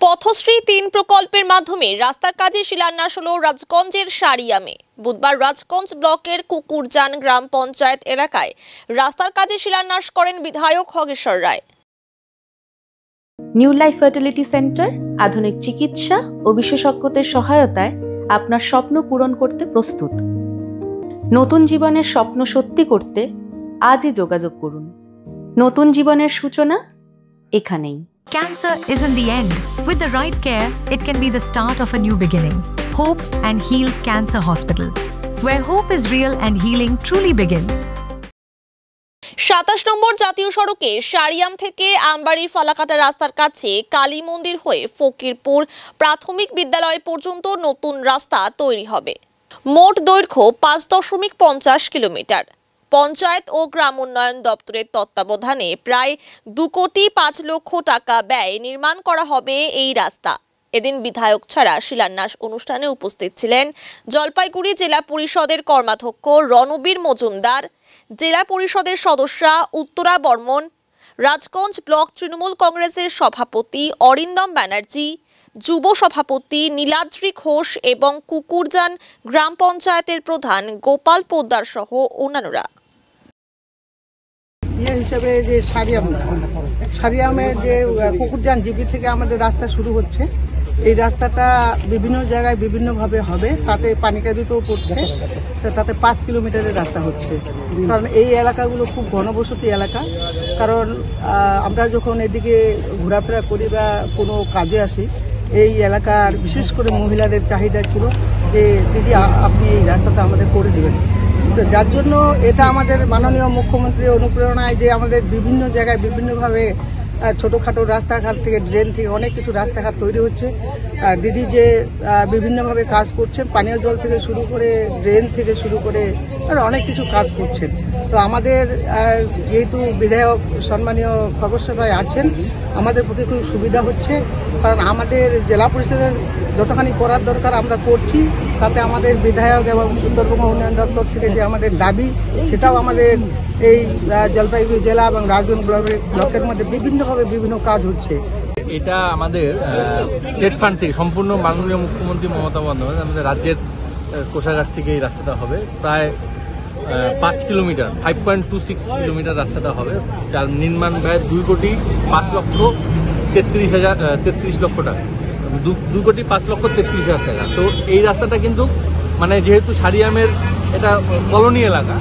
পথশ্রী ৩ প্রকল্পের মাধ্যমে রাস্তার কাজে শিলান্যাস হলো রাজগঞ্জের সারিয়ামে। বুধবার রাজগঞ্জ ব্লকের কুকুরজান গ্রাম পঞ্চায়েত এলাকায় রাস্তার কাজে শিলান্যাস করেন বিধায়ক খগেশ্বর রায়। নিউ লাইফ ফার্টিলিটি সেন্টার আধুনিক চিকিৎসা ও বিশেষজ্ঞদের সহায়তায় আপনার স্বপ্ন পূরণ করতে প্রস্তুত। নতুন জীবনের স্বপ্ন সত্যি করতে আজই যোগাযোগ করুন। নতুন জীবনের সূচনা এখানেই। Cancer isn't the end. With the right care, it can be the start of a new beginning. Hope and Heal Cancer Hospital, where hope is real and healing truly begins. ২৭ নম্বর জাতীয় সড়কে সারিয়াম থেকে আমবাড়ির ফালাকাটা রাস্তার কাছে কালী মন্দির হয়ে ফকিরপুর প্রাথমিক বিদ্যালয় পর্যন্ত নতুন রাস্তা তৈরি হবে। মোট দৈর্ঘ্য ৫.৫০ কিলোমিটার। পঞ্চায়েত ও গ্রাম উন্নয়ন দপ্তরের তত্ত্বাবধানে প্রায় ২,৫ লক্ষ টাকা ব্যয়ে নির্মাণ করা হবে এই রাস্তা। এদিন বিধায়ক ছাড়া শিলান্যাস অনুষ্ঠানে উপস্থিত ছিলেন জলপাইগুড়ি জেলা পরিষদের কর্মাধ্যক্ষ রণবীর মজুমদার, জেলা পরিষদের সদস্যা উত্তরা বর্মন, রাজগঞ্জ ব্লক তৃণমূল কংগ্রেসের সভাপতি অরিন্দম ব্যানার্জি, যুব সভাপতি নীলাদ্রি ঘোষ এবং কুকুরজান গ্রাম পঞ্চায়েতের প্রধান গোপাল পোদ্দার সহ অন্যান্যরা। হিসেবে যে সারিয়ামের যে কুকুরজান জিপি থেকে আমাদের রাস্তা শুরু হচ্ছে, এই রাস্তাটা বিভিন্ন জায়গায় বিভিন্নভাবে হবে। তাতে পানিকাবিতেও পড়ছে, তাতে ৫ কিলোমিটারের রাস্তা হচ্ছে। কারণ এই এলাকাগুলো খুব ঘনবসতি এলাকা। কারণ আমরা যখন এদিকে ঘোরাফেরা করি বা কোনো কাজে আসি, এই এলাকার বিশেষ করে মহিলাদের চাহিদা ছিল যে দিদি আপনি এই রাস্তাটা আমাদের করে দেবেন। যার জন্য এটা আমাদের মাননীয় মুখ্যমন্ত্রীর অনুপ্রেরণায় যে আমাদের বিভিন্ন জায়গায় বিভিন্নভাবে ছোটোখাটো রাস্তাঘাট থেকে ড্রেন থেকে অনেক কিছু রাস্তাঘাট তৈরি হচ্ছে। দিদি যে বিভিন্নভাবে কাজ করছেন, পানীয় জল থেকে শুরু করে ড্রেন থেকে শুরু করে অনেক কিছু কাজ করছেন। তো আমাদের যেহেতু বিধায়ক সম্মানীয় খগেশ্বর রায় আছেন, আমাদের প্রতি খুব সুবিধা হচ্ছে। কারণ আমাদের জেলা পরিষদের যতখানি করার দরকার আমরা করছি, তাতে আমাদের বিধায়ক এবং উত্তরবঙ্গ উন্নয়ন দপ্তর থেকে যে আমাদের দাবি, সেটাও আমাদের এই জলপাইগুড়ি জেলা এবং রাজগঞ্জ ব্লকের মধ্যে বিভিন্নভাবে বিভিন্ন কাজ হচ্ছে। এটা আমাদের স্টেট ফান্ড থেকে সম্পূর্ণ মাননীয় মুখ্যমন্ত্রী মমতা বন্দ্যোপাধ্যায় আমাদের রাজ্যের কোষাগার থেকে এই রাস্তাটা হবে। প্রায় ৫ কিলোমিটার 5.26 কিলোমিটার রাস্তাটা হবে, যার নির্মাণ ব্যয় 2,৫,33,০০০ লক্ষ টাকা, 2,৫,33,০০০ টাকা। তো এই রাস্তাটা কিন্তু মানে যেহেতু সারিয়ামের এটা কলোনি এলাকা,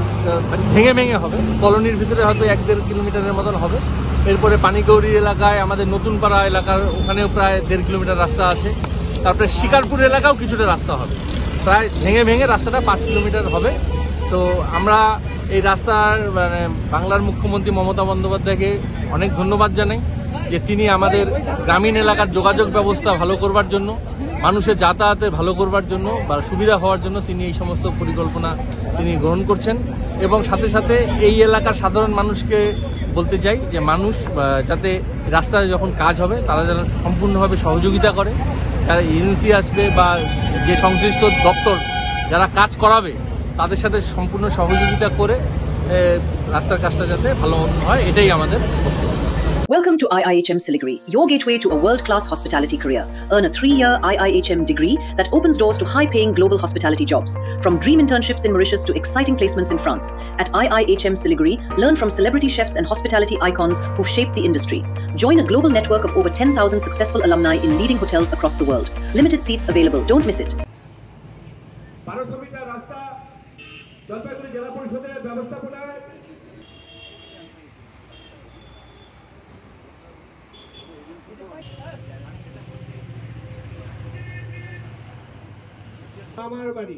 ভেঙে ভেঙে হবে। কলোনির ভিতরে হয়তো 1-1.5 কিলোমিটারের মতন হবে। এরপরে পানিগৌড়ি এলাকায় আমাদের নতুন পাড়া এলাকার ওখানেও প্রায় 1.5 কিলোমিটার রাস্তা আছে। তারপরে শিকারপুর এলাকাও কিছুটা রাস্তা হবে। প্রায় ভেঙে ভেঙে রাস্তাটা 5 কিলোমিটার হবে। তো আমরা এই রাস্তার মানে বাংলার মুখ্যমন্ত্রী মমতা বন্দ্যোপাধ্যায়কে অনেক ধন্যবাদ জানাই যে তিনি আমাদের গ্রামীণ এলাকার যোগাযোগ ব্যবস্থা ভালো করবার জন্য, মানুষের যাতায়াতে ভালো করবার জন্য বা সুবিধা হওয়ার জন্য তিনি এই সমস্ত পরিকল্পনা তিনি গ্রহণ করছেন। এবং সাথে সাথে এই এলাকার সাধারণ মানুষকে বলতে চাই যে মানুষ যাতে রাস্তায় যখন কাজ হবে তারা যেন সম্পূর্ণভাবে সহযোগিতা করে। যারা এজেন্সি আসবে বা যে সংশ্লিষ্ট দপ্তর যারা কাজ করাবে তাদের সাথে সম্পূর্ণ সহযোগিতা করে রাস্তার কাজটা যাতে ভালো হয়, এটাই আমাদের। Welcome to IIHM Siliguri, your gateway to a world-class hospitality career. Earn a 3-year IIHM degree that opens doors to high-paying global hospitality jobs. From dream internships in Mauritius to exciting placements in France. At IIHM Siliguri, learn from celebrity chefs and hospitality icons who've shaped the industry. Join a global network of over 10,000 successful alumni in leading hotels across the world. Limited seats available. Don't miss it. আমার বাড়ি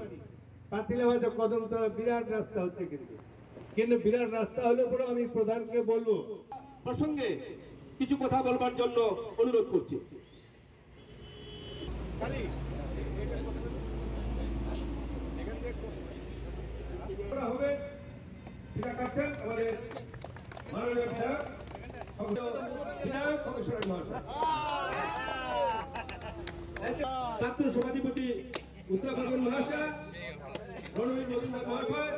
পাতিলে হয়তো কদমতলা বিরাট রাস্তা হচ্ছে, কিন্তু বিরাট রাস্তা হলে পরে আমি প্রধানকে বলবো প্রসঙ্গে কিছু কথা বলবার জন্য অনুরোধ করছি। হবে সেটা কাছেন আমাদের মাননীয় বিধায়ক খগেশ্বর মহাশয়, ছাত্র সভাধিপতি উত্তরাখণ্ড মহাশয়, রণবীর মজুমদার মহাশয়,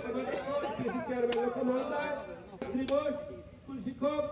চেয়ারম্যান লক্ষ্য মহোদয়, স্কুল শিক্ষক